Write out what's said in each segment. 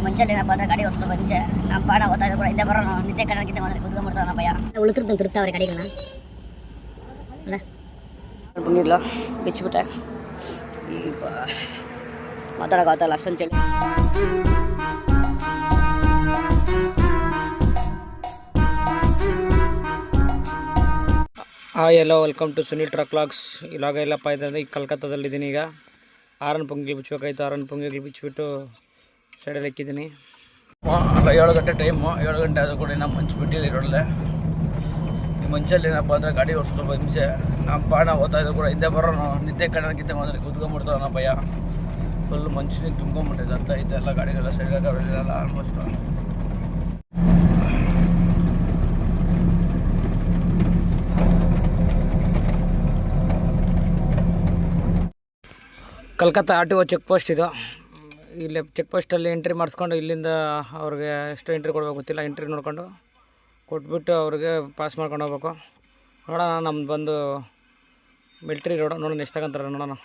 ಮುಂಚೆಲಿ ಏನಪ್ಪ ಅಂದರೆ ಗಾಡಿ ಓಡಿಸ್ಕೊಂಡು ಮುಂಚೆ ನಮ್ಮ ಪಾಡ ಓದ್ತಾ ಇದ್ದು ಕೂಡ ಹಿಂದೆ ಬರೋಣ ನಿದ್ದೆ ಕಣ್ಣಕ್ಕಿಂತ ಮೊದಲು ಕುತ್ಕೊಂಡ್ಬಿಡ್ತಾವ ಭಯ ಉಳಿತಿರ್ತಾನೆ ತಿರುಗ್ತಾವ್ರೆ ಗಾಡಿಗಳನ್ನ ಬಂದಿಲ್ಲ ಬಿಚ್ಚಿಬಿಟ್ಟೆ ಈಗ ಮಾತಾಡೋಕ್ಕಾಗಲ್ಲ ಅಷ್ಟೊಂದು ಚಳಿ. Hi hello welcome to Sunil truck vlogs. ಇವಾಗ ಎಲ್ಲಪ್ಪ ಇದ್ದಂದ್ರೆ ಈಗ ಕಲ್ಕತ್ತಾದಲ್ಲಿದ್ದೀನಿ. ಈಗ ಆರನ್ ಪೊಂಗಿಲ್ ಬಿಚ್ಚಬೇಕಾಯ್ತು. ಆರನ್ ಪೊಂಗಿಲ್ ಬಿಚ್ಚಿಬಿಟ್ಟು ಸೈಡಲ್ಲಿ ಇಕ್ಕಿದ್ದೀನಿ. ಅಲ್ಲ 7 ಗಂಟೆ ಟೈಮು. 7 ಗಂಟೆ ಆದರೂ ಕೂಡ ನಮ್ಮ ಮಂಚು ಬಿಟ್ಟಿಲ್ಲ ಇರೋಲ್ಲ. ಈ ಮಂಚಲ್ಲಿ ಏನಪ್ಪ ಅಂದರೆ ಗಾಡಿ ಓಡಿಸ್ಕೊಂಡು ಹಿಂಸೆ. ನಮ್ಮ ಪಾಣ ಓದ್ತಾ ಇದ್ದು ಕೂಡ ಹಿಂದೆ ಬರೋಣ ನಿದ್ದೆ ಕಣ್ಣಕ್ಕಿಂತ ಮೊದಲು ಕುತ್ಕೊಂಡ್ಬಿಡ್ತಾವ ನಮ್ಮ ಭಯ. ಫುಲ್ ಮಂಚಿನ ತುಂಬ್ಕೊಂಡ್ಬಿಟ್ಟಿದೆ ಅಂತ ಐತೆ ಎಲ್ಲ ಗಾಡಿಗೆಲ್ಲ ಸೈಡ್ಗಾಗ ಅವರಿಲ್ಲ almost. Calcutta RTO check post ಇದು. ಇಲ್ಲಿ ಚೆಕ್ ಪೋಸ್ಟಲ್ಲಿ ಎಂಟ್ರಿ ಮಾಡಿಸ್ಕೊಂಡು ಇಲ್ಲಿಂದ ಅವ್ರಿಗೆ ಎಷ್ಟು ಎಂಟ್ರಿ ಕೊಡಬೇಕು ಗೊತ್ತಿಲ್ಲ. ಎಂಟ್ರಿ ನೋಡ್ಕೊಂಡು ಕೊಟ್ಬಿಟ್ಟು ಅವ್ರಿಗೆ ಪಾಸ್ ಮಾಡ್ಕೊಂಡು ಹೋಗ್ಬೇಕು. ನೋಡೋಣ ನಮ್ದು ಬಂದು ಮಿಲ್ಟ್ರಿ ರೋಡು. ನೋಡೋಣ ಎಷ್ಟು ತಗೊಂತಾರೆ ನೋಡೋಣ.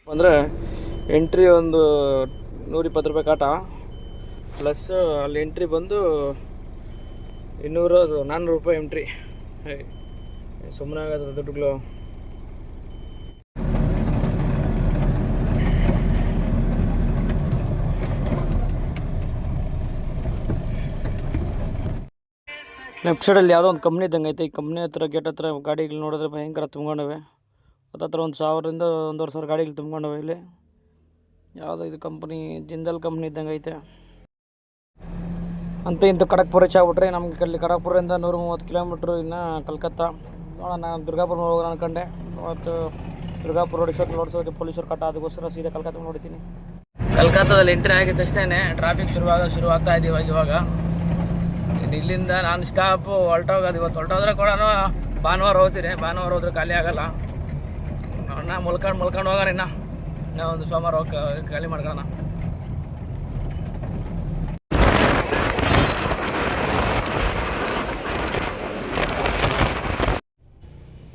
ಅಂದರೆ ಎಂಟ್ರಿ ಒಂದು 120 ರೂಪಾಯಿ ಕಾಟ, ಪ್ಲಸ್ ಅಲ್ಲಿ ಎಂಟ್ರಿ ಬಂದು 400 ರೂಪಾಯಿ ಎಂಟ್ರಿ. ಸುಮ್ಮನೆ ಆಗೋದು ದುಡ್ಡುಗಳು. ಲೆಫ್ಟ್ ಸೈಡಲ್ಲಿ ಯಾವುದೋ ಒಂದು ಕಂಪ್ನಿ ಇದ್ದಂಗೆ ಐತೆ. ಈ ಕಂಪ್ನಿ ಹತ್ರ ಗೇಟ್ ಹತ್ರ ಗಾಡಿಗಳು ನೋಡಿದ್ರೆ ಭಯಂಕರ ತುಂಬ್ಕೊಂಡವೆ. ಹತ್ತತ್ರ 1000ರಿಂದ 1500 ಗಾಡಿಗಳು ತುಂಬ್ಕೊಂಡವೆ ಇಲ್ಲಿ. ಯಾವುದೋ ಇದು ಕಂಪ್ನಿ ಜಿಂದಾಲ್ ಕಂಪ್ನಿ ಇದ್ದಂಗೆ ಐತೆ. ಅಂತ ಇಂಥ ಖಡಕ್ಪುರ ರೀಚ್ ಆಗ್ಬಿಟ್ರೆ ನಮ್ಗೆ ಅಲ್ಲಿ ಖಡಕ್ಪುರದಿಂದ 130 ಕಿಲೋಮೀಟ್ರು ಇನ್ನು ಕಲ್ಕತ್ತಾ. ನೋಡೋಣ ದುರ್ಗಾಪುರ ಹೋಗೋಣ ಅಂದ್ಕೊಂಡೆ. ಮತ್ತು ದುರ್ಗಾಪುರ ನೋಡಿಸೋಕೆ ಪೊಲೀಸರು ಕಟ್ಟ, ಅದಕ್ಕೋಸ್ಕರ ಸೀದಾ ಕಲ್ಕತ್ತಾ ನೋಡ್ತೀನಿ. ಕಲ್ಕತ್ತಾದಲ್ಲಿ ಎಂಟ್ರಿ ಆಗಿದ್ದಷ್ಟೇ ಟ್ರಾಫಿಕ್ ಶುರು ಆಗ್ತಾ ಇದ್ದೀವಿ ಇವಾಗ. ಇಲ್ಲಿಂದ ನಾನು ಸ್ಟಾಪು ಹೊರಟೋಗೋದು. ಇವತ್ತು ಹೊರಟೋದ್ರೆ ಕೂಡ ಭಾನುವಾರ ಹೋಗ್ತೀನಿ. ಭಾನುವಾರ ಹೋದ್ರೆ ಖಾಲಿ ಆಗೋಲ್ಲ. ನಾ ಮುಲ್ಕೊಂಡು ಹೋಗೋಣ. ಇನ್ನೂ ಒಂದು ಸೋಮವಾರ ಹೋಗಿ ಖಾಲಿ ಮಾಡ್ಕೊಳ್ಳೋಣ.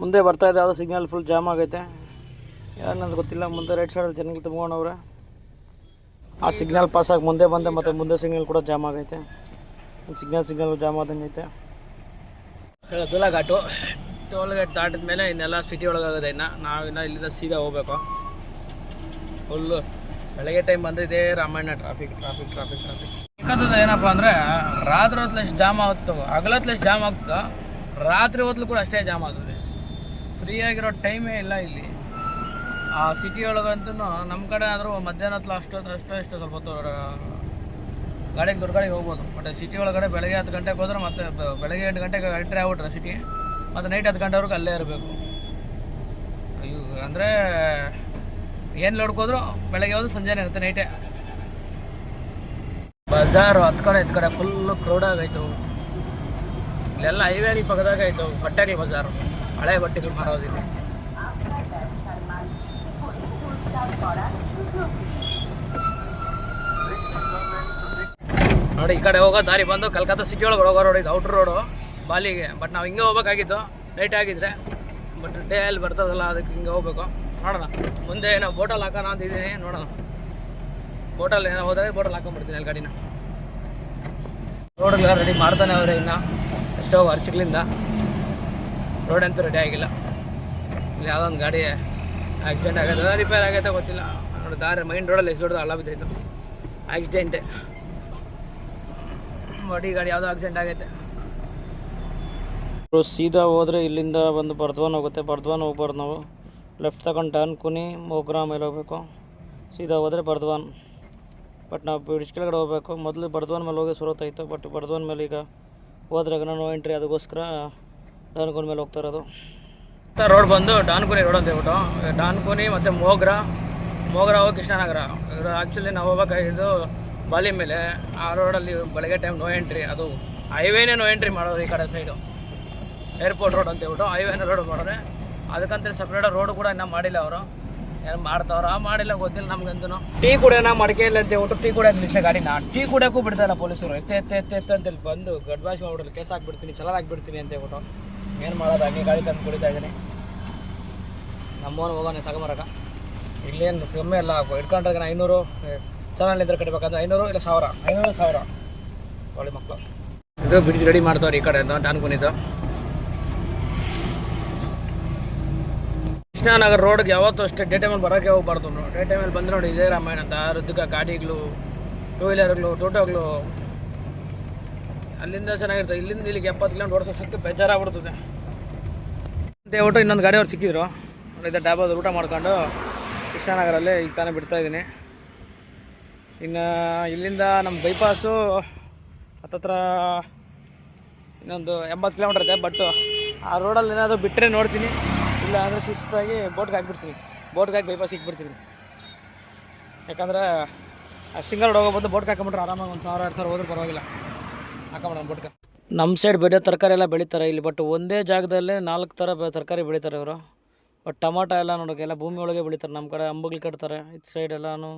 ಮುಂದೆ ಬರ್ತಾಯಿದೆ ಯಾವುದೋ ಸಿಗ್ನಲ್ ಫುಲ್ ಜಾಮ್ ಆಗೈತೆ. ಯಾರನ್ನಂತ ಗೊತ್ತಿಲ್ಲ. ಮುಂದೆ ರೈಟ್ ಸೈಡಲ್ಲಿ ಜನಗಳು ತುಂಬ್ಕೊಂಡವ್ರೆ. ಆ ಸಿಗ್ನಲ್ ಪಾಸಾಗಿ ಮುಂದೆ ಬಂದೆ, ಮತ್ತು ಮುಂದೆ ಸಿಗ್ನಲ್ ಕೂಡ ಜಾಮ್ ಆಗೈತೆ. ಸಿಗ್ನಲ್ ಜಾಮ್ ಆದಂಗೆ ಐತೆ. ಘಾಟು ಟೋಲ್ ಗೇಟ್ ದಾಟಿದ ಮೇಲೆ ಇನ್ನೆಲ್ಲ ಸಿಟಿ ಒಳಗಾಗೋದೆ. ನಾವಿನ್ನು ಇಲ್ಲಿಂದ ಸೀದಾ ಹೋಗ್ಬೇಕು. ಫುಲ್ಲು ಬೆಳಗ್ಗೆ ಟೈಮ್ ಬಂದಿದೆ ರಾಮಾಯಣ ಟ್ರಾಫಿಕ್. ಏನಪ್ಪ ಅಂದರೆ ರಾತ್ರಿ ಹೊತ್ತಲು ಎಷ್ಟು ಜಾಮ್ ಆಗುತ್ತೋ, ಹಗಲತ್ಲು ಎಷ್ಟು ಜಾಮ್ ಆಗ್ತದೋ, ರಾತ್ರಿ ಹೊತ್ತಲು ಕೂಡ ಅಷ್ಟೇ ಜಾಮ್ ಆಗ್ತದೆ. ಫ್ರೀಯಾಗಿರೋ ಟೈಮೇ ಇಲ್ಲ ಇಲ್ಲಿ. ಆ ಸಿಟಿ ಒಳಗಂತೂ ನಮ್ಮ ಕಡೆ ಆದರೂ ಮಧ್ಯಾಹ್ನ ಹೊತ್ತಲು ಅಷ್ಟು ಸ್ವಲ್ಪ ಹೊತ್ತು ಗಾಡಿಗೆ ದೊಡ್ಡ ಗಾಡಿಗೆ ಹೋಗ್ಬೋದು. ಬಟ್ ಸಿಟಿ ಒಳಗಡೆ ಬೆಳಗ್ಗೆ 10 ಗಂಟೆಗೆ ಹೋದ್ರೆ ಮತ್ತೆ ಬೆಳಗ್ಗೆ 8 ಗಂಟೆಗೆ ಎಂಟ್ರಿ ಆಗ್ಬಿಟ್ರೆ ಸಿಟಿ, ಮತ್ತು ನೈಟ್ 10 ಗಂಟೆವರೆಗೂ ಅಲ್ಲೇ ಇರಬೇಕು. ಅಯ್ಯೋ ಅಂದರೆ ಏನು ಲೋಡ್ಕೋದ್ರು ಬೆಳಗ್ಗೆ ಹೋದ್ರು ಸಂಜೆನೇ ಇರುತ್ತೆ, ನೈಟೇ. ಬಜಾರು ಹತ್ಕಡೆ ಫುಲ್ಲು ಕ್ರೌಡ್ ಆಗೈತು. ಇಲ್ಲೆಲ್ಲ ಹೈವೇರಿ ಪಕ್ಕದಾಗ ಆಯಿತು ಬಟ್ಟೆಗಳ ಬಜಾರು. ಹಳೆ ಬಟ್ಟೆಗಳು ಮಾರೋದಿಲ್ಲ. ನೋಡಿ ಈ ಕಡೆ ಹೋಗೋ ದಾರಿ ಬಂದು ಕಲ್ಕತ್ತಾ ಸಿಟಿ ಒಳಗೆ ಹೋಗೋ ರೋಡ್ ಇದು, ಔಟ್ರ್ ರೋಡು ಬಾಲಿಗೆ. ಬಟ್ ನಾವು ಹಿಂಗೆ ಹೋಗ್ಬೇಕಾಗಿತ್ತು ನೈಟ್ ಆಗಿದ್ರೆ. ಬಟ್ ಡೇ ಅಲ್ಲಿ ಬರ್ತದಲ್ಲ, ಅದಕ್ಕೆ ಹಿಂಗೆ ಹೋಗ್ಬೇಕು. ನೋಡೋಣ ಮುಂದೆ ಏನೋ ಬೋಟಲ್ ಹಾಕೋಣ ಅಂತಿದ್ದೀನಿ. ನೋಡೋಣ ಬೋಟಲ್ ಏನೋ ಹೋದರೆ ಬೋಟಲ್ ಹಾಕೊಂಡ್ಬಿಡ್ತೀನಿ ಅಲ್ಲಿ ಗಾಡಿನ. ರೋಡ್ಗೆಲ್ಲ ರೆಡಿ ಮಾಡ್ತಾನೆ ಅವರೇ. ಇನ್ನು ಎಷ್ಟೋ ವರ್ಷಗಳಿಂದ ರೋಡ್ ಅಂತೂ ರೆಡಿ ಆಗಿಲ್ಲ. ಇಲ್ಲಿ ಯಾವುದೋ ಒಂದು ಗಾಡಿ ಆಕ್ಸಿಡೆಂಟ್ ಆಗೈತೆ, ರಿಪೇರ್ ಆಗೈತೆ ಗೊತ್ತಿಲ್ಲ. ನೋಡಿ ದಾರಿ ಮೈನ್ ರೋಡಲ್ಲಿ ಎಷ್ಟು ದೊಡ್ಡದು ಹಳ್ಳ ಬಿದ್ದೈತು. ಆಕ್ಸಿಡೆಂಟೆ ಬಡಿ ಗಾಡಿ ಯಾವುದೋ ಆಕ್ಸಿಡೆಂಟ್ ಆಗೈತೆ. ಸೀದಾ ಹೋದರೆ ಇಲ್ಲಿಂದ ಬಂದು ಬರ್ದ್ವಾನ್ ಹೋಗುತ್ತೆ. ಬರ್ದ್ವಾನ್ ಹೋಗ್ಬಾರ್ದು ನಾವು. ಲೆಫ್ಟ್ ತಗೊಂಡು ಡಾನ್ಕುನಿ ಮೋಗ್ರಾ ಮೇಲೆ ಹೋಗಬೇಕು. ಸೀದಾ ಹೋದರೆ ಬರ್ದ್ವಾನ್. ಬಟ್ ನಾವು ಬ್ರಿಡ್ಜ್ ಕೆಳಗಡೆ ಹೋಗಬೇಕು. ಮೊದಲು ಬರ್ದ್ವಾನ್ ಮೇಲೆ ಹೋಗಿ ಸುರತ್ತಾಯಿತು. ಬಟ್ ಬರ್ದ್ವಾನ್ ಮೇಲೆ ಈಗ ಹೋದ್ರೆ ನೋ ಎಂಟ್ರಿ, ಅದಕ್ಕೋಸ್ಕರ ಡಾನ್ಕುನಿ ಮೇಲೆ ಹೋಗ್ತಾ ಇರೋದು. ರೋಡ್ ಬಂದು ಡಾನ್ಕುನಿ ರೋಡ್ ಅಂತ ಹೇಳ್ಬಿಟ್ಟು ಡಾನ್ಕುನಿ ಮತ್ತು ಮೋಗ್ರಾ ಹೋಗಿ ಕೃಷ್ಣನಗರ. ಇವರು ಆ್ಯಕ್ಚುಲಿ ನಾವು ಹೋಗ್ಬೇಕಾಗಿದ್ದು ಬಾಲಿ ಮೇಲೆ. ಆ ರೋಡಲ್ಲಿ ಬೆಳಗ್ಗೆ ಟೈಮ್ ನೋ ಎಂಟ್ರಿ. ಅದು ಹೈವೇನೇ ನೋ ಎಂಟ್ರಿ ಮಾಡೋದು. ಈ ಕಡೆ ಸೈಡು ಏರ್ಪೋರ್ಟ್ ರೋಡ್ ಅಂತ ಹೇಳ್ಬಿಟ್ಟು ಹೈವೇನೇ ರೋಡ್ ಮಾಡೋರೆ. ಅದಕ್ಕಂತೇಳಿ ಸಪ್ರೇಟ್ ರೋಡ್ ಕೂಡ ಇನ್ನೂ ಮಾಡಿಲ್ಲ ಅವರು. ಏನು ಮಾಡ್ತಾವ್ರ ಮಾಡಿಲ್ಲ ಗೊತ್ತಿಲ್ಲ ನಮ್ಗಂತೂ. ಟೀ ಕುಡಿಯೋಣ ಮಡಿಕೆ ಇಲ್ಲ ಅಂತ ಹೇಳ್ಬಿಟ್ಟು ಟೀ ಕುಡಿಯೋದು ನಿಲ್ಸೆ ಗಾಡಿನ. ಟೀ ಕುಡಿಯೋಕ್ಕೂ ಬಿಡ್ತಾಯಿಲ್ಲ ಪೊಲೀಸರು. ಎತ್ತೆ ಅಂತೇಳಿ ಬಂದು ಗಡ್ಬಾಸಿ ಮಾಡ್ಬಿಡೋದು, ಕೇಸ್ ಹಾಕ್ಬಿಡ್ತೀನಿ, ಚಲಾನ್ ಹಾಕ್ಬಿಡ್ತೀನಿ ಅಂತ ಹೇಳ್ಬಿಟ್ಟು. ಏನು ಮಾಡೋದು, ಹಂಗೆ ಗಾಡಿ ತಂದು ಕುಡಿತಾ ಇದ್ದೀನಿ. ನಮ್ಮವನು ಹೋಗೋಣ ತಗೊಂಬರಕ. ಇಲ್ಲೇನು ಕಮ್ಮಿ ಅಲ್ಲ, ಇಟ್ಕೊಂಡ್ರೆ ಚೆನ್ನಾಗಿದ್ರೆ ಕಟ್ಟಬೇಕಾದ್ರೆ 500 ಇಲ್ಲ 1000 ಒಳ್ಳೆ ಮಕ್ಕಳು. ಇದು ಬ್ರಿಡ್ಜ್ ರೆಡಿ ಮಾಡ್ತಾವ್ರಿ ಈ ಕಡೆ ಟಾನ್ಕುನಿದ್ದು. ಕೃಷ್ಣನಗರ ರೋಡ್ಗೆ ಯಾವತ್ತೂ ಅಷ್ಟೇ ಡೇ ಟೈಮಲ್ಲಿ ಬರೋಕ್ಕೆ ಹೋಗ್ಬಾರ್ದು. ಡೇ ಟೈಮಲ್ಲಿ ಬಂದರೆ ನೋಡಿ ಇದೇ ರಾಮಾಯಣ ಅಂತ ವೃದ್ಧಿಕ ಗಾಡಿಗಳು, ಟೂ ವೀಲರ್ಗಳು, ಟೋಟೋಗಳು ಅಲ್ಲಿಂದ ಚೆನ್ನಾಗಿರ್ತದೆ. ಇಲ್ಲಿಂದ ಇಲ್ಲಿಗೆ 70 ಕಿಲೋಮೀಟರ್ ಓಡಿಸೋಷ್ಟಕ್ಕೆ ಬೇಜಾರಾಗ್ಬಿಡ್ತದೆ ಅಂತ ಹೇಳ್ಬಿಟ್ಟು ಇನ್ನೊಂದು ಗಾಡಿಯವ್ರು ಸಿಕ್ಕಿದ್ರು. ಇದೇ ಡಾಬಾದ ಊಟ ಮಾಡ್ಕೊಂಡು ಕೃಷ್ಣನಗರಲ್ಲಿ ಈಗ ತಾನೇ ಬಿಡ್ತಾಯಿದ್ದೀನಿ. ಇನ್ನು ಇಲ್ಲಿಂದ ನಮ್ಮ ಬೈಪಾಸು ಹತ್ತತ್ರ ಇನ್ನೊಂದು 80 ಕಿಲೋಮೀಟರ್ ಇದೆ. ಬಟ್ ಆ ರೋಡಲ್ಲಿ ಏನಾದರೂ ಬಿಟ್ಟರೆ ನೋಡ್ತೀನಿ, ಇಲ್ಲ ಅಂದರೆ ಶಿಸ್ತಾಗಿ ಬೋಟ್ಗೆ ಹಾಕ್ಬಿಡ್ತೀನಿ. ಬೋಟ್ಗೆ ಹಾಕಿ ಬೈಪಾಸ್ ಇಕ್ಬಿಡ್ತೀನಿ. ಯಾಕಂದರೆ ಆ ಸಿಂಗಲ್ ರೋಡ್ ಹೋಗೋದು ಬೋಟ್ಗೆ ಹಾಕೊಂಬಿಟ್ರೆ ಆರಾಮಾಗಿ 1000-2000 ಹೋದ್ರೂ ಪರವಾಗಿಲ್ಲ, ಹಾಕೊಂಬಿಡೋಣ ಬೋಟ್ಗೆ. ನಮ್ಮ ಸೈಡ್ ಬೆಳೆಯೋ ತರಕಾರಿ ಎಲ್ಲ ಬೆಳೀತಾರೆ ಇಲ್ಲಿ. ಬಟ್ ಒಂದೇ ಜಾಗದಲ್ಲೇ 4 ಥರ ತರಕಾರಿ ಬೆಳೀತಾರೆ ಇವರು. ಬಟ್ ಟೊಮಾಟೊ ಎಲ್ಲ ನೋಡೋಕೆ ಎಲ್ಲ ಭೂಮಿ ಒಳಗೆ ಬೆಳೀತಾರೆ. ನಮ್ಮ ಕಡೆ ಅಂಬುಗ್ಲಿ ಕಟ್ತಾರೆ. ಇದು ಸೈಡ್ ಎಲ್ಲನೂ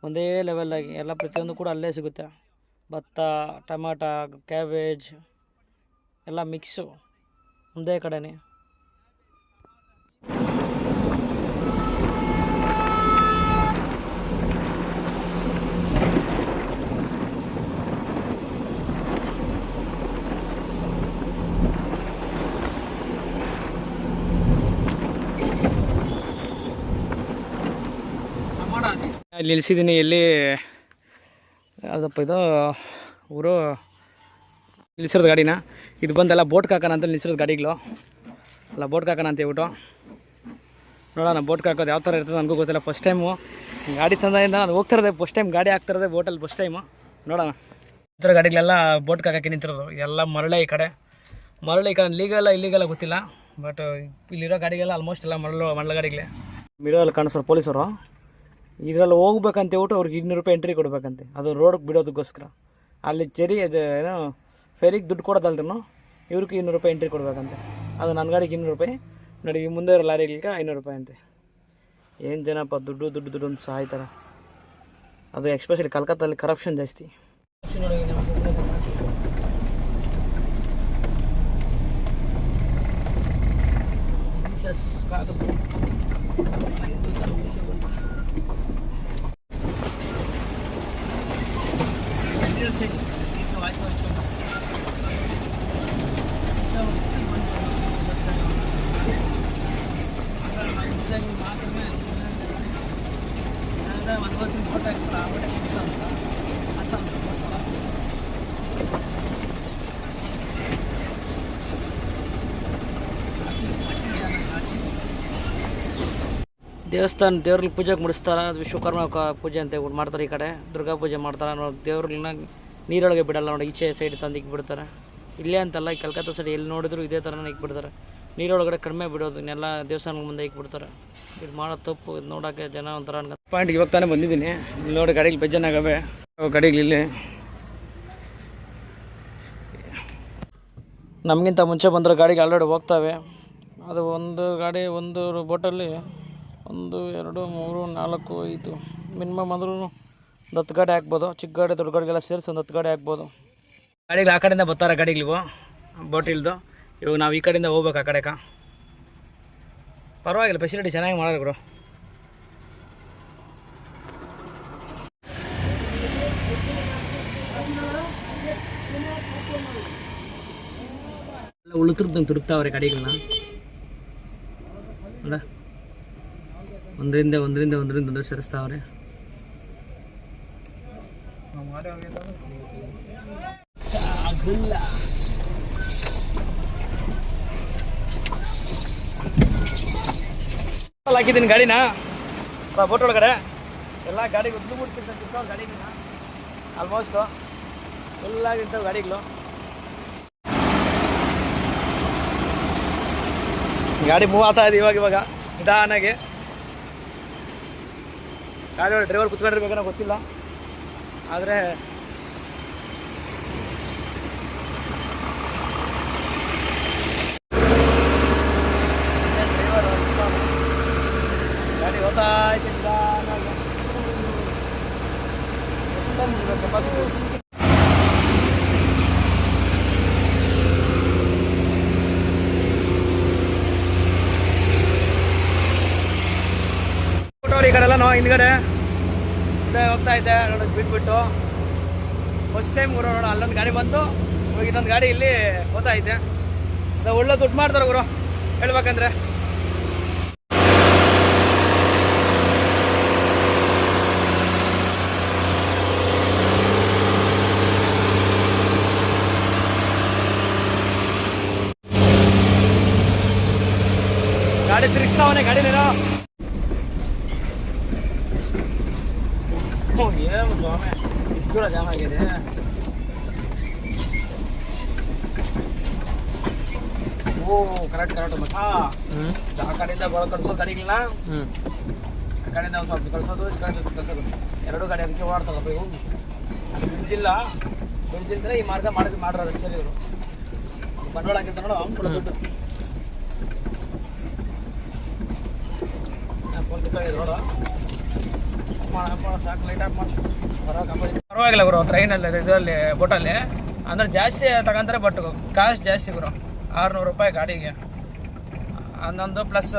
ಒಂದೇ ಲೆವೆಲ್ಲಾಗಿ ಎಲ್ಲ ಪ್ರತಿಯೊಂದು ಕೂಡ ಅಲ್ಲೇ ಸಿಗುತ್ತೆ. ಭತ್ತ, ಟೊಮಾಟೊ, ಕ್ಯಾಬೇಜ್ ಎಲ್ಲ ಮಿಕ್ಸು ಒಂದೇ ಕಡೆನೇ. ಇಲ್ಲಿ ನಿಲ್ಸಿದ್ದೀನಿ. ಎಲ್ಲಿ ಯಾವುದಪ್ಪ ಇದು ಊರು ನಿಲ್ಸಿರೋದು ಗಾಡಿನ. ಇದು ಬಂದೆಲ್ಲ ಬೋಟ್ಗೆ ಹಾಕೋಣ ಅಂತ ನಿಲ್ಸಿರೋದು ಗಾಡಿಗಳು ಎಲ್ಲ ಬೋಟ್ಗೆ ಹಾಕೋಣ ಅಂತ ಹೇಳ್ಬಿಟ್ಟು ನೋಡೋಣ. ಬೋಟ್ಗೆ ಹಾಕೋದು ಯಾವ ಥರ ಇರ್ತದೆ ನನಗೂ ಗೊತ್ತಿಲ್ಲ. ಫಸ್ಟ್ ಟೈಮು ಗಾಡಿ ತಂದಾಗಿಂದ ನಾನು ಹೋಗ್ತಿರೋದೆ ಫಸ್ಟ್ ಟೈಮ್, ಗಾಡಿ ಹಾಕ್ತಿರೋದೆ ಬೋಟಲ್ಲಿ ಫಸ್ಟ್ ಟೈಮು. ನೋಡೋಣ. ಈ ಥರ ಗಾಡಿಗಳೆಲ್ಲ ಬೋಟ್ಗೆ ಹಾಕಿ ನಿಂತಿರೋದು ಎಲ್ಲ ಮರಳೆ. ಈ ಕಡೆ ಲೀಗಲ್ಲ ಇಲ್ಲಿಗಲ್ಲ ಗೊತ್ತಿಲ್ಲ. ಬಟ್ ಇಲ್ಲಿರೋ ಗಾಡಿಗೆಲ್ಲ ಆಲ್ಮೋಸ್ಟ್ ಎಲ್ಲ ಮರಳ ಗಾಡಿಗಳೇ. ಮಿಡೋಲ್ಲಿ ಕಾಣಿಸ್ತಾರೆ ಪೊಲೀಸರು. ಇದರಲ್ಲಿ ಹೋಗ್ಬೇಕಂತ ಹೇಳ್ಬಿಟ್ಟು ಅವ್ರಿಗೆ 200 ರೂಪಾಯಿ ಎಂಟ್ರಿ ಕೊಡಬೇಕಂತೆ. ಅದು ರೋಡ್ಗೆ ಬಿಡೋದಕ್ಕೋಸ್ಕರ. ಅಲ್ಲಿ ಅದು ಏನೋ ಫೆರಿಗೆ ದುಡ್ಡು ಕೊಡೋದಲ್ದ್ರೂ ಇವ್ರಿಗೆ 200 ರೂಪಾಯಿ ಎಂಟ್ರಿ ಕೊಡಬೇಕಂತೆ. ಅದು ನನ್ನ ಗಾಡಿಗೆ 200 ರೂಪಾಯಿ, ನೋಡಿ ಮುಂದೆ ಇರೋ ಲಾರಿಗಳಿಗೆ 500 ರೂಪಾಯಿ ಅಂತೆ. ಏನು ಜನಪ್ಪ ದುಡ್ಡು ಅಂತ ಸಾಯ್ತಾರೆ. ಅದು ಎಕ್ಸ್ಪೆಷಲಿ ಕಲ್ಕತ್ತಲ್ಲಿ ಕರಪ್ಷನ್ ಜಾಸ್ತಿ. ದೇವಸ್ಥಾನ ದೇವ್ರಿಗೆ ಪೂಜೆಗೆ ಮುಡಿಸ್ತಾರೆ. ಅದು ವಿಶ್ವಕರ್ಮ ಪೂಜೆ ಅಂತ ಹೇಳ್ಬಿಟ್ಟು ಮಾಡ್ತಾರೆ. ಈ ಕಡೆ ದುರ್ಗಾ ಪೂಜೆ ಮಾಡ್ತಾರೆ. ನೋಡಿ ದೇವ್ರನ್ನ ನೀರೊಳಗೆ ಬಿಡಲ್ಲ ನೋಡಿ, ಈಚೆ ಸೈಡ್ ತಂದು ಇಕ್ಬಿಡ್ತಾರೆ. ಇಲ್ಲೇ ಅಂತಲ್ಲ, ಈ ಕಲ್ಕತ್ತಾ ಸೈಡ್ ಎಲ್ಲಿ ನೋಡಿದ್ರು ಇದೇ ಥರನೇ ಇಕ್ಬಿಡ್ತಾರೆ. ನೀರೊಳಗಡೆ ಕಡಿಮೆ ಬಿಡೋದು, ಇನ್ನೆಲ್ಲ ದೇವಸ್ಥಾನದ ಮುಂದೆ ಇಕ್ಬಿಡ್ತಾರೆ. ಇದು ಮಾಡೋ ತಪ್ಪು. ಇದು ನೋಡೋಕ್ಕೆ ಜನ ಒಂಥರ ಪಾಯಿಂಟ್. ಇವಾಗ ತಾನೇ ಬಂದಿದ್ದೀನಿ. ಇಲ್ಲಿ ನೋಡಿ ಗಾಡಿಗಳು ಬೆಜ್ಜನಾಗವೆ. ಗಾಡಿಗಳು ಇಲ್ಲಿ ನಮಗಿಂತ ಮುಂಚೆ ಬಂದರೆ ಗಾಡಿಗೆ ಆಲ್ರೆಡಿ ಹೋಗ್ತವೆ. ಅದು ಒಂದು ಗಾಡಿ ಒಂದು ಬೋಟಲ್ಲಿ 1 2 3 4 5 ಮಿನಿಮಮ್ ಅಂದ್ರೂ 10 ಗಾಡಿ ಹಾಕ್ಬೋದು. ಚಿಕ್ಕ ಗಾಡಿ ದೊಡ್ಡ ಗಾಡಿಗೆಲ್ಲ ಸೇರಿಸಿ 10 ಗಾಡಿ ಹಾಕ್ಬೋದು. ಗಾಡಿಗಳು ಆ ಕಡೆಯಿಂದ ಬರ್ತಾರೆ ಗಾಡಿಗಳಿವು ಬೋಟಿಲ್ದು. ಇವಾಗ ನಾವು ಈ ಕಡೆಯಿಂದ ಹೋಗ್ಬೇಕು ಆ ಕಡೆಗೆ. ಪರವಾಗಿಲ್ಲ, ಫೆಸಿಲಿಟಿ ಚೆನ್ನಾಗಿ ಮಾಡೋರು ಗುರು. ಎಲ್ಲ ಉಳುತ್ರಂಗೆ ತುರುಕ್ತಾವ್ರೆ ಗಾಡಿಗಳನ್ನ. ನೋಡ, ಒಂದರಿಂದ ಸೇರಿಸ್ತಾವ್ರೆ. ಹಾಕಿದ್ದೀನಿ ಗಾಡಿನ ಬೋಟ್ ಒಳಗಡೆ. ಎಲ್ಲ ಗಾಡಿಗೆ ಉದ್ದುಬಿಡ್ತಿರ್ತಾವೆ ಗಾಡಿಗಳನ್ನ. ಆಲ್ಮೋಸ್ಟು ಫುಲ್ಲಾಗಿರ್ತಾವೆ ಗಾಡಿಗಳು. ಗಾಡಿ ಮೂವ್ ಆಗ್ತಾ ಇದೆ ಇವಾಗ ನಿಧಾನಾಗಿ. ಗಾಡಿ ಒಳಗೆ ಡ್ರೈವರ್ ಕುತ್ಕೊಂಡಿರ್ಬೇಕನ್ನೋ ಗೊತ್ತಿಲ್ಲ, ಆದರೆ ಗಾಡಿ ಹೋಗ್ತಾ ಇದೆ ನಿಧಾನಾಗಿ. ಈ ಕಡೆ ಎಲ್ಲ ಹಿಂದ್ಗಡೆ ಹೋಗ್ತಾ ಇದ್ದೆ ನೋಡೋದು ಬಿಟ್ಬಿಟ್ಟು ಫಸ್ಟ್ ಟೈಮ್ ಗುರು ನೋಡೋ ಅಲ್ಲೊಂದು ಗಾಡಿ ಬಂತು, ಇವಾಗ ಇನ್ನೊಂದು ಗಾಡಿ ಇಲ್ಲಿ ಹೋಗ್ತಾ ಇದ್ದೆ. ಒಳ್ಳೆ ದುಡ್ಡು ಮಾಡ್ತಾರೆ ಗುರು ಹೇಳ್ಬೇಕಂದ್ರೆ. ಗಾಡಿ ತಿರುಗಿಸ್ತಾವನೆ ಗಾಡಿ ನೀನು. ಏನು ಸ್ವಾಮಿ ಇಷ್ಟು ದೂರ ಜಾಮ್ ಆಗಿದೆ. ಓ ಕರೆಕ್ಟ್ ಮಚ್ಚ. ಆ ಕಡೆಯಿಂದ ಕಳ್ಸೋ ಗಾಡಿಗಳನ್ನ ಆ ಕಡೆಯಿಂದ ಒಂದು ಸ್ವಲ್ಪ ಕಳ್ಸೋದು, ಈ ಕಡೆ ಕಳ್ಸೋದು, ಎರಡೂ ಗಾಡಿ ಅದಕ್ಕೆ ಓಡಾಡ್ತಾರಪ್ಪ ಇವು. ಅದು ಬ್ರಿಡ್ಜಿಲ್ಲ, ಈ ಮಾರ್ಗ ಮಾಡಿರೋದು ಅಷ್ಟೇ ಇವರು. ಬಂಡವಾಳ ಹಾಕಿರ್ತ ನೋಡು ಕೂಡ ದುಡ್ಡು. ಫೋನ್ ಕಿತ್ತೋಗಿದೆ ನೋಡು. ಸಾಕು ಲೈಟ್ ಆಫ್ ಮಾಡಿ ಪರವಾಗಿಲ್ಲ ಗುರು. ಟ್ರೈನಲ್ಲಿ ಇದರಲ್ಲಿ ಬೋಟಲ್ಲಿ ಅಂದ್ರೆ ಜಾಸ್ತಿ ತಗೊಂತಾರೆ, ಬಟ್ ಕಾಸ್ಟ್ ಜಾಸ್ತಿ ಗುರು. 600 ರೂಪಾಯಿ ಗಾಡಿಗೆ. ಹನ್ನೊಂದು ಪ್ಲಸ್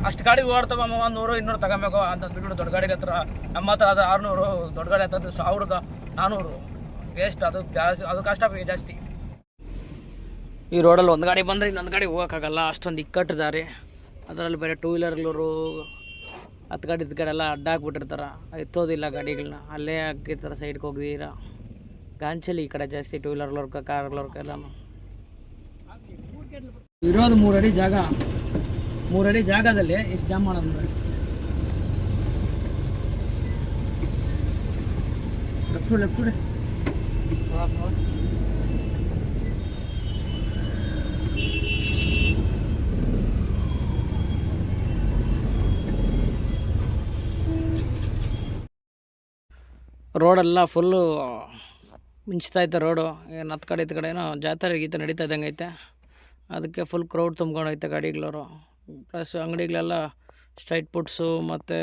ಅಷ್ಟು ಗಾಡಿ ಓಡ್ತಾವ 100-200 ತಗೊಬೇಕು ಅಂತ ಬಿಟ್ಬಿಟ್ಟು ದೊಡ್ಡ ಗಾಡಿಗೆ ಹತ್ರ ನಮ್ಮ ಹತ್ರ ಅದು 600, ದೊಡ್ಡ ಗಾಡಿ ಹತ್ರ 1400 ವೇಸ್ಟ್. ಅದು ಜಾಸ್ತಿ, ಅದು ಕಷ್ಟ ಜಾಸ್ತಿ. ಈ ರೋಡಲ್ಲಿ ಒಂದು ಗಾಡಿ ಬಂದರೆ ಇನ್ನೊಂದು ಗಾಡಿ ಹೋಗೋಕ್ಕಾಗಲ್ಲ, ಅಷ್ಟೊಂದು ಇಕ್ಕಟ್ಟು ದಾರಿ. ಅದರಲ್ಲಿ ಬೇರೆ 2 ವೀಲರ್ಗಳವರು 10 ಗಾಡಿ ಎಲ್ಲ ಅಡ್ಡ ಹಾಕ್ಬಿಟ್ಟಿರ್ತಾರೆ, ಎತ್ತೋದಿಲ್ಲ ಗಾಡಿಗಳನ್ನ. ಅಲ್ಲೇ ಹಾಕಿರ್ತಾರೆ ಸೈಡ್ಗೆ ಹೋಗ್ದಿರ. ಗಾಂಚಲಿ ಈ ಕಡೆ ಜಾಸ್ತಿ 2 ವೀಲರ್ಗಳವ್ರ ಕಾರ್ಗಳವ್ರ ಎಲ್ಲನೂ ಇರೋದು. 3 ಅಡಿ ಜಾಗ, 3 ಅಡಿ ಜಾಗದಲ್ಲಿ ಎಷ್ಟು ಜಾಮ್ ಮಾಡೋದು ನೋಡಿ. ಲೆಫ್ಟ್ ರೋಡೆಲ್ಲ ಫುಲ್ಲು ಮಿಂಚ್ತೈತೆ ರೋಡು. ಏನು 10 ಕಡೆ ಕಡೆ ಏನೋ ಜಾತ್ರೆ ಗೀತೆ ನಡೀತಾ ಇದ್ದಂಗೆ ಐತೆ. ಅದಕ್ಕೆ ಫುಲ್ ಕ್ರೌಡ್ ತುಂಬ್ಕೊಂಡೈತೆ ಗಾಡಿಗಳವರು. ಪ್ಲಸ್ ಅಂಗಡಿಗಳೆಲ್ಲ ಸ್ಟ್ರೈಟ್ ಫುಡ್ಸು ಮತ್ತು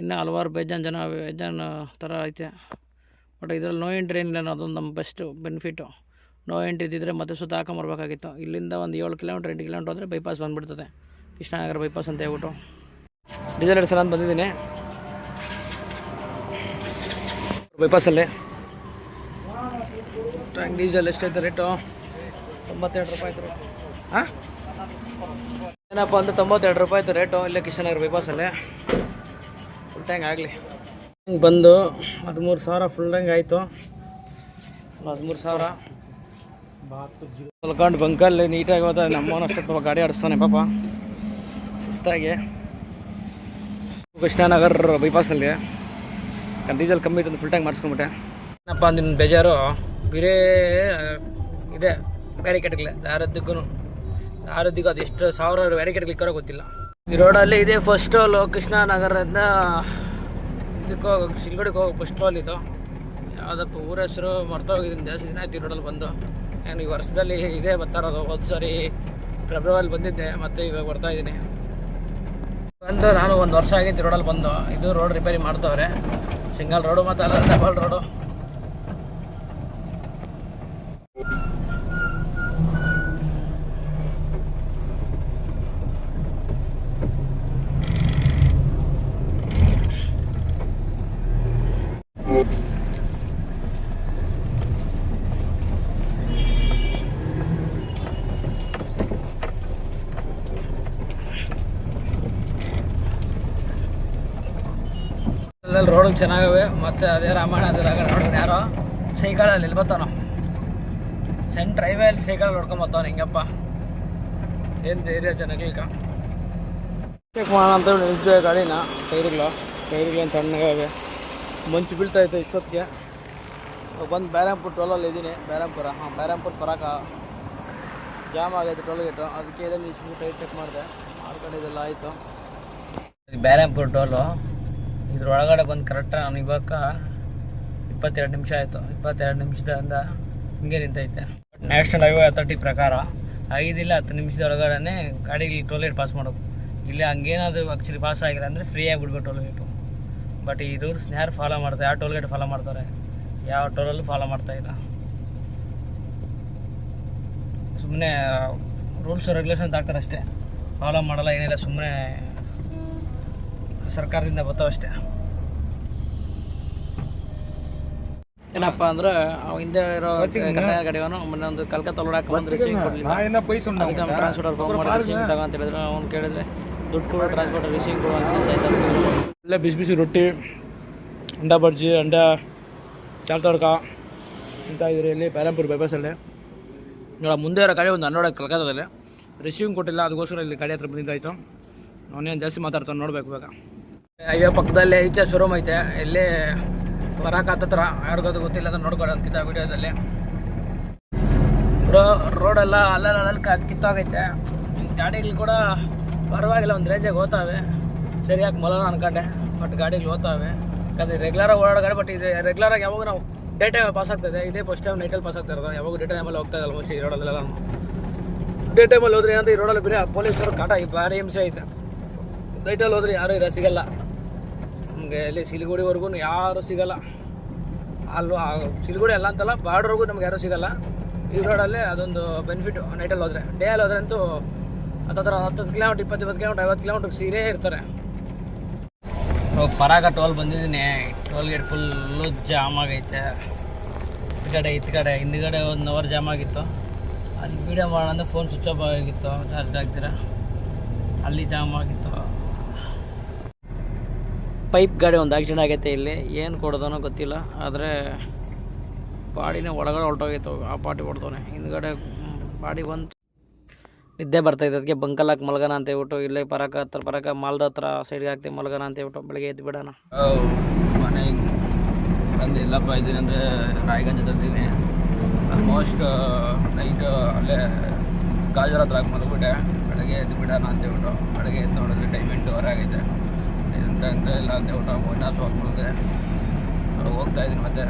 ಇನ್ನೂ ಹಲವಾರು ಬೇಜಾನ್ ಥರ ಐತೆ. ಬಟ್ ಇದರಲ್ಲಿ ನೋ ಎಂಟ್ರಿ ಏನಿಲ್ಲ, ಅದೊಂದು ನಮ್ಮ ಬೆಸ್ಟ್ ಬೆನಿಫಿಟು. ನೋ ಎಂಟ್ರಿ ಇದ್ದಿದ್ರೆ ಮತ್ತೆ ಸುತ್ತ ಹಾಕೊಂಬರ್ಬೇಕಾಗಿತ್ತು. ಇಲ್ಲಿಂದ ಒಂದು 7 ಕಿಲೋಮೀಟ್ರ್ 8 ಕಿಲೋಮೀಟ್ರ್ ಹೋದರೆ ಬೈಪಾಸ್ ಬಂದುಬಿಡ್ತದೆ, ಕೃಷ್ಣನಗರ ಬೈಪಾಸ್ ಅಂತ ಹೇಳ್ಬಿಟ್ಟು. ಡೀಸೆಲ್ ಸಲ ಅಂತ ಬಂದಿದ್ದೀನಿ ಬೈಪಾಸಲ್ಲಿ. ಟ್ಯಾಂಕ್ ಡೀಸೆಲ್ ಎಷ್ಟೈತೆ ರೇಟು? 92 ರೂಪಾಯಿ ಆಯ್ತು ರೇಟು. ಹಾಂ ಏನಪ್ಪ ಅಂದರೆ 92 ರೂಪಾಯಿ ಆಯ್ತು ರೇಟು ಇಲ್ಲೇ ಕೃಷ್ಣನಗರ ಬೈಪಾಸಲ್ಲಿ. ಫುಲ್ ಟ್ಯಾಂಕ್ ಆಗಲಿ ಬಂದು 13,000 ಫುಲ್ ಟ್ಯಾಂಕ್ ಆಯಿತು. 13,000 ಮಲ್ಕೊಂಡು ಬಂಕಲ್ಲಿ ನೀಟಾಗಿ ಹೋದ. ನಮ್ಮವನು ಅಷ್ಟು ಗಾಡಿ ಆಡಿಸ್ತಾನೆ ಪಾಪ ಸುಸ್ತಾಗಿ. ಕೃಷ್ಣನಗರ ಬೈಪಾಸಲ್ಲಿ ಡೀಸೆಲ್ ಕಮ್ಮಿ ಇತ್ತು, ಫುಲ್ ಟ್ಯಾಂಕ್ ಮಾಡಿಸ್ಕೊಂಬಿಟ್ಟೆ. ಏನಪ್ಪ ಅಂದಿನ ಬೇಜಾರು ಬೇರೆ ಇದೆ ಬ್ಯಾರಿಕೇಡ್ಗಳೇ. ದಾರದ್ದಕ್ಕೂ ಅದು ಎಷ್ಟು ಸಾವಿರಾರು ಬ್ಯಾರಿಕೇಡ್ಗಳು ಇಕ್ಕರೋ ಗೊತ್ತಿಲ್ಲ. ಈ ರೋಡಲ್ಲಿ ಇದೆ ಫಸ್ಟ್ ಟೋಲು. ಕೃಷ್ಣನಗರದಿಂದ ಇದಕ್ಕೆ ಶಿಲ್ಗಡಿಗೆ ಹೋಗೋ ಫಸ್ಟ್ ಟೋಲ್ ಇದು. ಯಾವುದಪ್ಪ ಊರ ಹೆಸರು ಮರ್ತೋಗಿದ್ದೀನಿ, ಜಾಸ್ತಿ ದಿನ ಆಯ್ತು ಈ ರೋಡಲ್ಲಿ ಬಂದು. ನಾನು ಈ ವರ್ಷದಲ್ಲಿ ಇದೇ ಬರ್ತಾರೋದು. ಹೋದ ಸಾರಿ ಫೆಬ್ರವರಿ ಬಂದಿದ್ದೆ, ಮತ್ತು ಇವಾಗ ಬರ್ತಾಯಿದ್ದೀನಿ. ಬಂದು ನಾನು 1 ವರ್ಷ ಆಗಿತ್ತು ರೋಡಲ್ಲಿ ಬಂದು. ಇದು ರೋಡ್ ರಿಪೇರಿ ಮಾಡ್ತವ್ರೆ, ಸಿಂಗಲ್ ರೋಡು ಮತ್ತು ಅಲ್ಲ ಡಬಲ್ ರೋಡು. ಅಲ್ಲಲ್ಲಿ ರೋಡು ಚೆನ್ನಾಗವೆ. ಮತ್ತು ಅದೇ ರಾಮಾಯಣ ಅದ್ರಾಗ ನೋಡಿದ್ರೆ ಯಾರೋ ಸೈಕಲಲ್ಲಿ ಇಲ್ಲಿ ಬರ್ತಾನೋ ಸೆಂಟ್ರ್ ಹೈವೇಲಿ ಸೈಕಲ್ ನೋಡ್ಕೊಂಬರ್ತಾವ. ಹಿಂಗಪ್ಪ ಏನು ಧೈರ್ಯ ಜನಗಳಿಗೆ. ಚೆಕ್ ಮಾಡೋಣ ಅಂತ ನಿಲ್ಲಿಸಿದೆ ಗಾಡಿನ. ಟೈರುಗಳೇನು ತಣ್ಣಗಾವೆ, ಮಂಚು ಬೀಳ್ತಾಯಿತ್ತು ಇಷ್ಟೊತ್ತಿಗೆ. ಬಂದು ಬ್ಯಾರಾಂಪುರ ಟೋಲಲ್ಲಿ ಇದ್ದೀನಿ. ಬ್ಯಾರಾಂಪುರ ಬರೋಕ ಜಾಮ್ ಆಗೈತೆ ಟೋಲ್ ಗೇಟು. ಅದಕ್ಕೆ ಇದನ್ನು ನಿಲ್ಲಿಸ್ಬಿಟ್ಟು ಟೈರ್ ಚೆಕ್ ಮಾಡಿದೆ. ಮಾಡ್ಕೊಂಡಿದ್ದೆಲ್ಲ ಆಯಿತು. ಬ್ಯಾರಾಂಪುರ ಟೋಲು ಇದ್ರೊಳಗಡೆ ಬಂದು ಕರೆಕ್ಟಾಗಿ ನಾನು ಇವಾಗ 22 ನಿಮಿಷ ಆಯಿತು. 22 ನಿಮಿಷದಿಂದ ಹಿಂಗೆ ನಿಂತೈತೆ. ನ್ಯಾಷನಲ್ ಹೈವೇ ಅಥಾರಿಟಿ ಪ್ರಕಾರ 5 ಇಲ್ಲ 10 ನಿಮಿಷದೊಳಗಡೆ ಗಾಡಿಗೆ ಟೋಲ್ ಗೇಟ್ ಪಾಸ್ ಮಾಡೋದು. ಇಲ್ಲಿ ಹಂಗೇನಾದರೂ ಆ್ಯಕ್ಚುಲಿ ಪಾಸ್ ಆಗಿಲ್ಲ ಅಂದರೆ ಫ್ರೀಯಾಗಿ ಬಿಡ್ಬೇಕು ಟೋಲ್ ಗೇಟು. ಬಟ್ ಈ ರೂಲ್ಸ್ ಯಾರು ಫಾಲೋ ಮಾಡ್ತಾರೆ? ಯಾವ ಟೋಲ್ ಗೇಟ್ ಫಾಲೋ ಮಾಡ್ತಾರೆ? ಯಾವ ಟೋಲಲ್ಲೂ ಫಾಲೋ ಮಾಡ್ತಾಯಿಲ್ಲ. ಸುಮ್ಮನೆ ರೂಲ್ಸ್ ರೆಗ್ಯುಲೇಷನ್ ಹಾಕ್ತಾರೆ ಅಷ್ಟೇ, ಫಾಲೋ ಮಾಡಲ್ಲ, ಏನಿಲ್ಲ. ಸುಮ್ಮನೆ ಸರ್ಕಾರದಿಂದ ಬರ್ತಾವಷ್ಟೇ. ಏನಪ್ಪ ಅಂದ್ರೆ ಅವ ಹಿಂದೆ ಇರೋ ಗಾಡಿಯವನು ಮೊನ್ನೆ ಒಂದು ಕಲ್ಕತ್ತಾ ಲೋಡಾಕ ಒಂದು ರಿಸೀವಿಂಗ್ ಕೊಡಲಿಲ್ಲ. ಅದಕ್ಕೆ ನಮ್ಮ ಟ್ರಾನ್ಸ್ಪೋರ್ಟರ್ ಫೋನ್ ಮಾಡಿ ರಿಸೀವಿಂಗ್ ತಗೋ ಅಂತ ಹೇಳಿದ್ರೆ ಅವ್ನು ಕೇಳಿದ್ರೆ ದುಡ್ಡು ಕೊಡೋ ಟ್ರಾನ್ಸ್ಪೋರ್ಟರ್ ರಿಸೀವಿಂಗ್ ಕೊಡುವ ಅಂತ ಇಲ್ಲೇ ಬಿಸಿ ಬಿಸಿ ರೊಟ್ಟಿ, ಅಂಡ ಬಜ್ಜಿ, ಅಂಡ ಚಾಲ್ ತಡ್ಕ ಅಂತ ಇದ್ರಿ ಇಲ್ಲಿ ಪ್ಯಾರಂಪುರ್ ಬೈಪಾಸಲ್ಲಿ. ನೋಡ ಮುಂದೆ ಇರೋ ಗಾಡಿ ಒಂದು ಹನ್ನೆರಡು ಕಲ್ಕತ್ತಾದಲ್ಲಿ ರಿಸೀವಿಂಗ್ ಕೊಟ್ಟಿಲ್ಲ, ಅದಕ್ಕೋಸ್ಕರ ಇಲ್ಲಿ ಗಾಡಿ ಹತ್ರ ಬಂದಿದ್ದಾಯಿತು. ಅವನೇನು ಜಾಸ್ತಿ ಮಾತಾಡ್ತಾನೆ, ನೋಡ್ಬೇಕು ಇವಾಗ. ಅಯ್ಯೋ ಪಕ್ಕದಲ್ಲೇ ಈಚೆ ಶೋರೂಮ್ ಐತೆ, ಇಲ್ಲಿ ಬರಕ್ಕೆ ಹತ್ತತ್ರ ಯಾರಿಗೋದು ಗೊತ್ತಿಲ್ಲ ಅಂತ ನೋಡ್ಕೊಳ್ಳೋ ಅಂತಿದ್ದ ವಿಡಿಯೋದಲ್ಲಿ. ರೋಡೆಲ್ಲ ಅಲ್ಲಲ್ಲಿ ಕಿತ್ತಾಗೈತೆ. ಗಾಡಿಗಳು ಕೂಡ ಪರವಾಗಿಲ್ಲ, ಒಂದು ರೇಂಜಿಗೆ ಹೋಗ್ತಾವೆ. ಸರಿಯಾಗಿ ಮಲನ ಅನ್ಕೊಂಡೆ, ಬಟ್ ಗಾಡಿಗಳು ಹೋಗ್ತಾವೆ. ಯಾಕಂದರೆ ರೆಗ್ಯುಲರಾಗಿ ಓಡಾಡೋ ಗಾಡಿ, ಬಟ್ ಇದು ರೆಗ್ಯುಲರಾಗಿ ಯಾವಾಗ ನಾವು ಡೇ ಟೈಮ್ ಪಾಸ್ ಆಗ್ತದೆ, ಇದೇ ಫಸ್ಟ್ ಟೈಮ್ ನೈಟಲ್ಲಿ ಪಾಸ್ ಆಗ್ತಾ ಇರೋದು. ಯಾವಾಗ ಡೇ ಟೈಮಲ್ಲಿ ಹೋಗ್ತಾ ಇದ್ದಲ್ಲ ಮೋಸ್ಟ್ಲಿ ಈ ರೋಡಲ್ಲೆಲ್ಲ. ಡೇ ಟೈಮಲ್ಲಿ ಹೋದ್ರೆ ಏನಂತ ಈ ರೋಡಲ್ಲಿ ಬೇರೆ ಪೊಲೀಸರು ಕಾಟ ಭಾರಿ ಹಿಂಸೆ ಐತೆ. ನೈಟಲ್ಲಿ ಹೋದ್ರೆ ಯಾರೂ ಸಿಗಲ್ಲ ನಮಗೆ. ಇಲ್ಲಿ ಸಿಲಿಗುಡಿವರೆಗೂ ಯಾರೂ ಸಿಗಲ್ಲ. ಅಲ್ವಾ ಸಿಲಿಗುಡಿ ಎಲ್ಲ ಅಂತಲ್ಲ, ಬಾರ್ಡ್ರ್ವರೆಗೂ ನಮ್ಗೆ ಯಾರೂ ಸಿಗಲ್ಲ. ಈ ರೋಡಲ್ಲೇ ಅದೊಂದು ಬೆನಿಫಿಟ್ ನೈಟಲ್ಲಿ ಹೋದರೆ. ಡೇ ಅಲ್ಲಿ ಹೋದ್ರೆ ಅಂತೂ ಹತ್ತತ್ರ 10 ಕಿಲೋಮೀಟ್ರ್, 20 ಕಿಲೋಮೀಟ್ರ್, 50 ಕಿಲೋಮೀಟ್ರ್ ಸೀರೇ ಇರ್ತಾರೆ. ಪರಾಗ ಟೋಲ್ ಬಂದಿದ್ದೀನಿ. ಟೋಲ್ ಗೇಟ್ ಫುಲ್ಲು ಜಾಮ್ ಆಗೈತೆ. ಈ ಕಡೆ ಹಿಂದ್ಗಡೆ 1 ಅವರ್ ಜಾಮ್ ಆಗಿತ್ತು. ಅಲ್ಲಿ ವೀಡಿಯೋ ಮಾಡೋಣ ಫೋನ್ ಸ್ವಿಚ್ ಆಫ್ ಆಗಿತ್ತು, ಚಾರ್ಜ್ ಆಗ್ತೀರಾ. ಅಲ್ಲಿ ಜಾಮ್ ಆಗಿತ್ತು. ಪೈಪ್ ಗಾಡಿ ಒಂದು ಆಕ್ಸಿಡೆಂಟ್ ಆಗೈತೆ ಇಲ್ಲಿ. ಏನು ಕೊಡೋದನೋ ಗೊತ್ತಿಲ್ಲ, ಆದರೆ ಬಾಡಿನೇ ಒಳಗಡೆ ಹೊರಟೋಗಿತ್ತು. ಆ ಪಾಟಿ ಹೊಡ್ತವನೆ ಹಿಂದ್ಗಡೆ ಬಾಡಿ ಬಂತು. ನಿದ್ದೆ ಬರ್ತಾಯಿತ್ತು, ಅದಕ್ಕೆ ಬಂಕಲ್ ಹಾಕಿ ಮಲ್ಗನ ಅಂತ ಹೇಳ್ಬಿಟ್ಟು ಇಲ್ಲೇ ಪರಕ ಮಾಲ್ದ ಹತ್ರ ಸೈಡ್ಗೆ ಹಾಕ್ತೀವಿ ಮಲ್ಗನ ಅಂತ ಹೇಳ್ಬಿಟ್ಟು ಬೆಳಗ್ಗೆ ಎದ್ದು ಬಿಡೋಣ. ಮನೆಗೆ ಬಂದು ಎಲ್ಲಪ್ಪ ಇದ್ದೀನಿ ಅಂದರೆ ರಾಯಗಂಜ್ ತರ್ತೀನಿ. ಆಲ್ಮೋಸ್ಟ್ ನೈಟ್ ಅಲ್ಲೇ ಗಾಜರ ಹತ್ರ ಹಾಕಿ ಮಲ್ಬಿಟ್ಟೆ. ಬೆಳಗ್ಗೆ ಎದ್ದು ಬಿಡೋಣ ಅಂತ ಹೇಳ್ಬಿಟ್ಟು ಬೆಳಗ್ಗೆ ಎದ್ದು ನೋಡಿದ್ರೆ ಟೈಮ್ 8 ಆಗೈತೆ. ಇಲ್ಲ ಅಂತ ಹೇಳ್ಬಿಟ್ಟು ಇನ್ನೂ ಹಾಕ್ಬಿಡುತ್ತೆ. ಹೋಗ್ತಾಯಿದ್ದೀನಿ ಮತ್ತೆ.